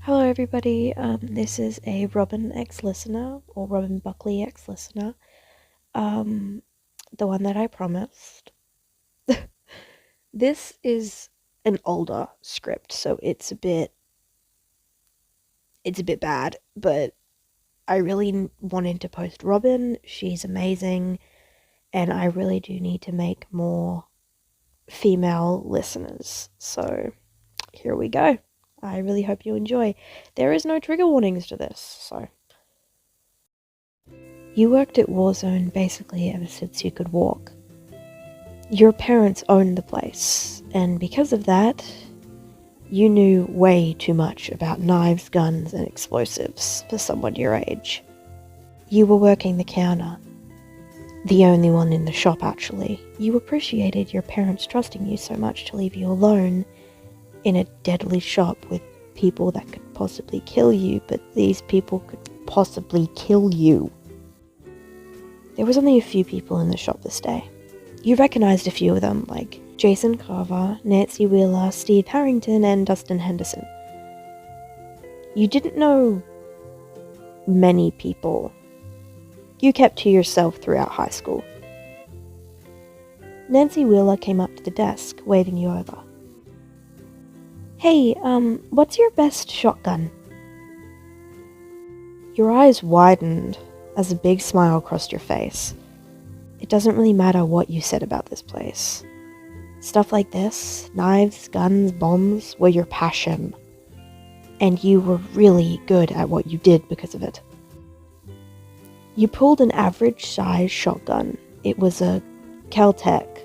Hello everybody, this is a Robin ex-listener, or Robin Buckley ex-listener, um, the one that I promised. This is an older script, so it's a bit bad, but I really wanted to post Robin. She's amazing, and I really do need to make more female listeners, so here we go. I really hope you enjoy. There is no trigger warnings to this, so... You worked at Warzone basically ever since you could walk. Your parents owned the place, and because of that, you knew way too much about knives, guns, and explosives for someone your age. You were working the counter. The only one in the shop, actually. You appreciated your parents trusting you so much to leave you alone in a deadly shop with people that could possibly kill you, but these people could possibly kill you. There was only a few people in the shop this day. You recognized a few of them, like Jason Carver, Nancy Wheeler, Steve Harrington, and Dustin Henderson. You didn't know many people. You kept to yourself throughout high school. Nancy Wheeler came up to the desk, waving you over. Hey, what's your best shotgun? Your eyes widened as a big smile crossed your face. It doesn't really matter what you said about this place. Stuff like this, knives, guns, bombs, were your passion. And you were really good at what you did because of it. You pulled an average size shotgun. It was a Caltech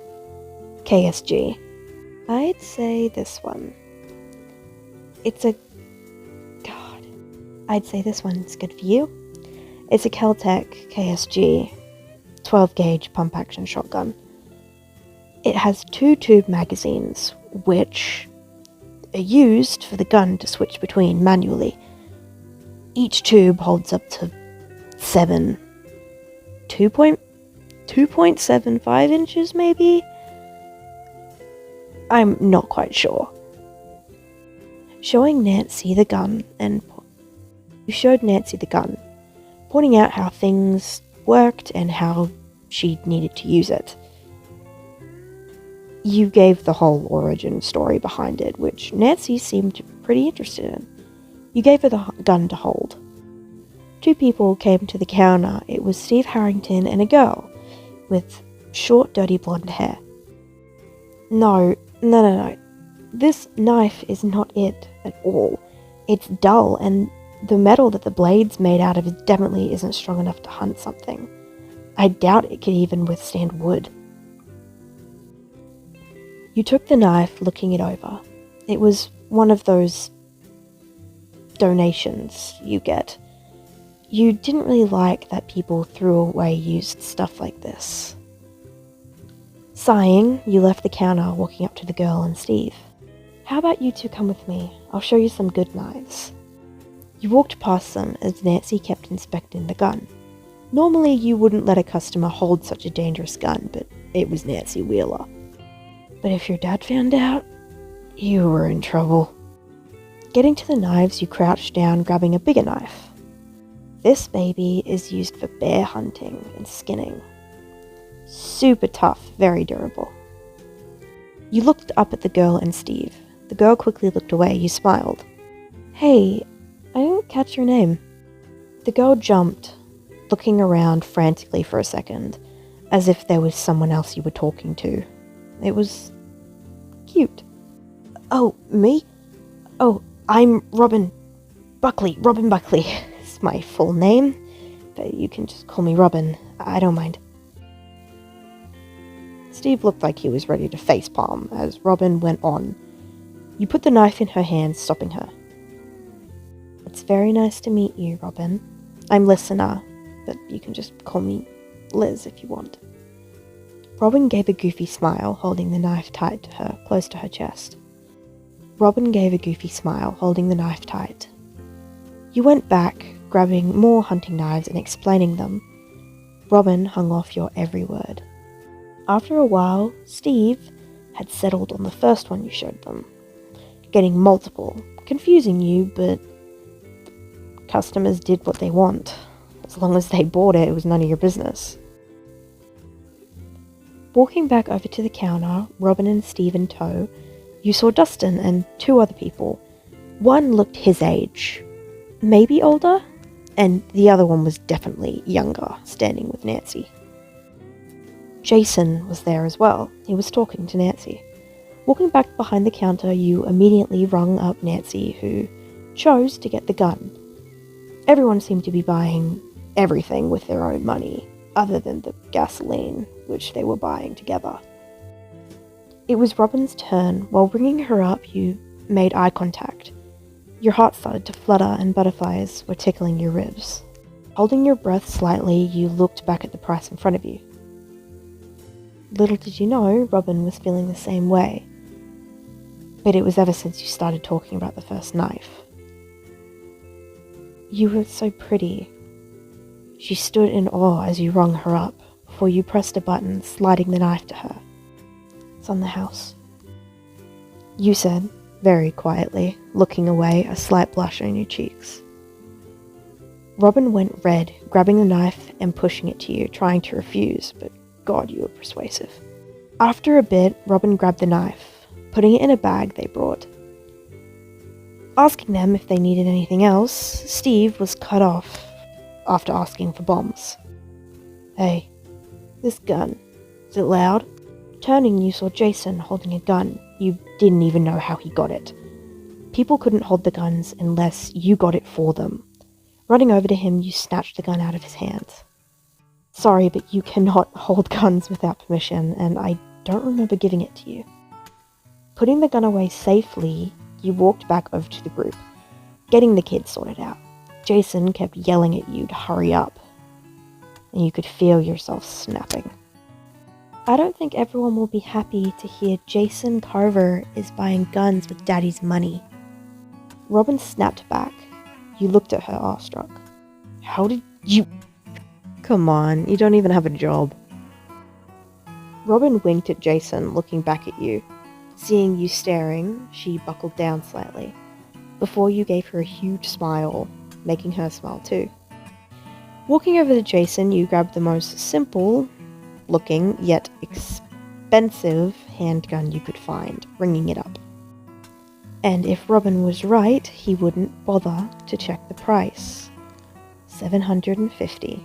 KSG. I'd say this one. I'd say this one's good for you. It's a Caltech KSG 12 gauge pump action shotgun. It has 2 tube magazines, which are used for the gun to switch between manually. Each tube holds up to 2.75 inches maybe? I'm not quite sure. Showing Nancy the gun, and you showed Nancy the gun, pointing out how things worked and how she needed to use it. You gave the whole origin story behind it, which Nancy seemed pretty interested in. You gave her the gun to hold. 2 people came to the counter. It was Steve Harrington and a girl with short, dirty blonde hair. No. This knife is not it at all. It's dull, and the metal that the blade's made out of definitely isn't strong enough to hunt something. I doubt it could even withstand wood. You took the knife, looking it over. It was one of those donations you get. You didn't really like that people threw away used stuff like this. Sighing, you left the counter, walking up to the girl and Steve. How about you two come with me? I'll show you some good knives. You walked past them as Nancy kept inspecting the gun. Normally you wouldn't let a customer hold such a dangerous gun, but it was Nancy Wheeler. But if your dad found out, you were in trouble. Getting to the knives, you crouched down, grabbing a bigger knife. This baby is used for bear hunting and skinning. Super tough, very durable. You looked up at the girl and Steve. The girl quickly looked away. You smiled. Hey, I didn't catch your name. The girl jumped, looking around frantically for a second, as if there was someone else you were talking to. It was cute. Oh, me? Oh, I'm Robin Buckley. Robin Buckley is my full name, but you can just call me Robin. I don't mind. Steve looked like he was ready to facepalm as Robin went on. You put the knife in her hand, stopping her. It's very nice to meet you, Robin. I'm Listener, but you can just call me Liz if you want. Robin gave a goofy smile, holding the knife tight to her, close to her chest. Robin gave a goofy smile, holding the knife tight. You went back, grabbing more hunting knives and explaining them. Robin hung off your every word. After a while, Steve had settled on the first one you showed them, getting multiple, confusing you, but customers did what they want. As long as they bought it, it was none of your business. Walking back over to the counter, Robin and Steve in tow, you saw Dustin and two other people. One looked his age, maybe older, and the other one was definitely younger, standing with Nancy. Jason was there as well. He was talking to Nancy. Walking back behind the counter, you immediately rung up Nancy, who chose to get the gun. Everyone seemed to be buying everything with their own money, other than the gasoline, which they were buying together. It was Robin's turn. While ringing her up, you made eye contact. Your heart started to flutter and butterflies were tickling your ribs. Holding your breath slightly, you looked back at the price in front of you. Little did you know, Robin was feeling the same way. But it was ever since you started talking about the first knife. You were so pretty. She stood in awe as you rung her up, before you pressed a button, sliding the knife to her. It's on the house, you said, very quietly, looking away, a slight blush on your cheeks. Robin went red, grabbing the knife and pushing it to you, trying to refuse, but God, you were persuasive. After a bit, Robin grabbed the knife, putting it in a bag they brought. Asking them if they needed anything else, Steve was cut off after asking for bombs. Hey, this gun, is it loud? Turning, you saw Jason holding a gun. You didn't even know how he got it. People couldn't hold the guns unless you got it for them. Running over to him, you snatched the gun out of his hands. Sorry, but you cannot hold guns without permission, and I don't remember giving it to you. Putting the gun away safely, you walked back over to the group, getting the kids sorted out. Jason kept yelling at you to hurry up, and you could feel yourself snapping. I don't think everyone will be happy to hear Jason Carver is buying guns with Daddy's money. Robin snapped back. You looked at her awestruck. How did you... Come on, you don't even have a job. Robin winked at Jason, looking back at you. Seeing you staring, she buckled down slightly, before you gave her a huge smile, making her smile too. Walking over to Jason, you grabbed the most simple-looking, yet expensive handgun you could find, ringing it up. And if Robin was right, he wouldn't bother to check the price. $750.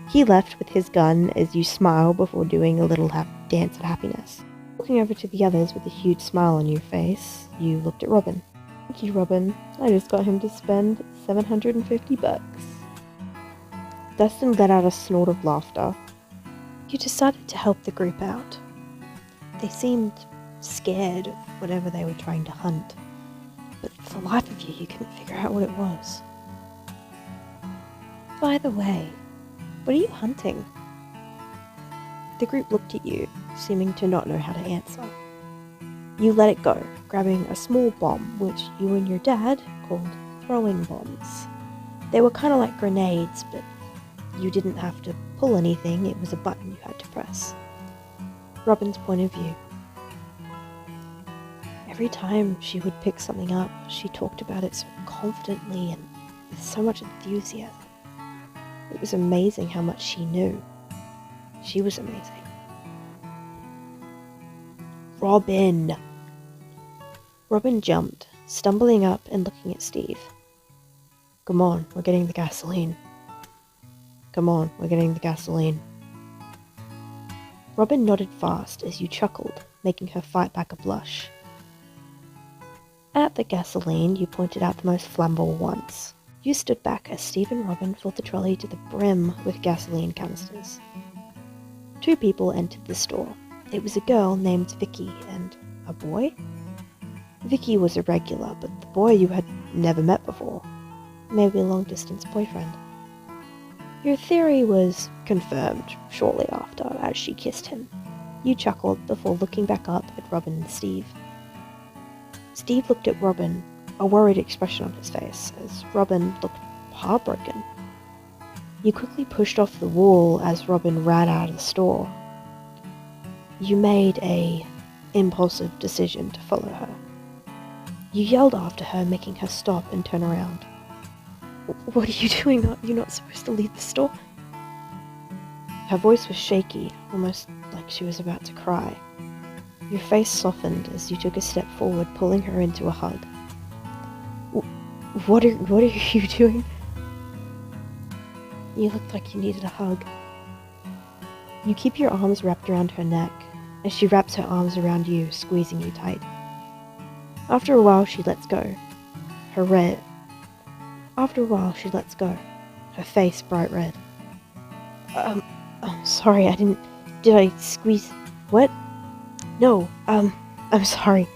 He left with his gun as you smile before doing a little dance of happiness. Looking over to the others with a huge smile on your face, you looked at Robin. Thank you, Robin. I just got him to spend $750. Dustin let out a snort of laughter. You decided to help the group out. They seemed scared of whatever they were trying to hunt, but for the life of you, you couldn't figure out what it was. By the way, what are you hunting? The group looked at you, seeming to not know how to answer. You let it go, grabbing a small bomb, which you and your dad called throwing bombs. They were kind of like grenades, but you didn't have to pull anything, it was a button you had to press. Robin's point of view. Every time she would pick something up, she talked about it so confidently and with so much enthusiasm. It was amazing how much she knew. She was amazing. Robin! Robin jumped, stumbling up and looking at Steve. Come on, we're getting the gasoline. Come on, we're getting the gasoline. Robin nodded fast as you chuckled, making her fight back a blush. At the gasoline, you pointed out the most flammable ones. You stood back as Steve and Robin filled the trolley to the brim with gasoline canisters. Two people entered the store. It was a girl named Vicky and a boy? Vicky was a regular, but the boy you had never met before. Maybe a long-distance boyfriend. Your theory was confirmed shortly after, as she kissed him. You chuckled before looking back up at Robin and Steve. Steve looked at Robin, a worried expression on his face, as Robin looked heartbroken. You quickly pushed off the wall as Robin ran out of the store. You made a impulsive decision to follow her. You yelled after her, making her stop and turn around. What are you doing? You're not supposed to leave the store. Her voice was shaky, almost like she was about to cry. Your face softened as you took a step forward, pulling her into a hug. What are you doing? You looked like you needed a hug. You keep your arms wrapped around her neck, as she wraps her arms around you, squeezing you tight. After a while, she lets go. Her face bright red. I'm sorry, did I squeeze? What? No, I'm sorry.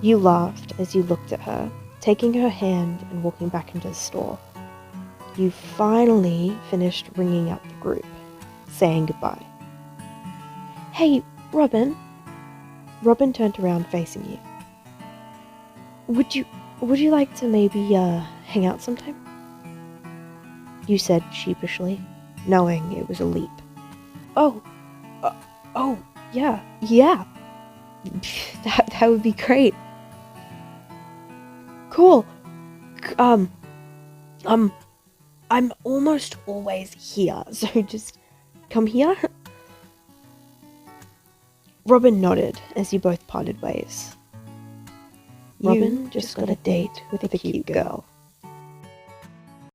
You laughed as you looked at her, taking her hand and walking back into the store. You finally finished ringing up the group, saying goodbye. Hey, Robin. Robin turned around facing you. Would you like to maybe, hang out sometime? You said sheepishly, knowing it was a leap. Oh, yeah. That would be great. Cool. I'm almost always here, so just come here. Robin nodded as you both parted ways. Robin just got a date with a cute girl.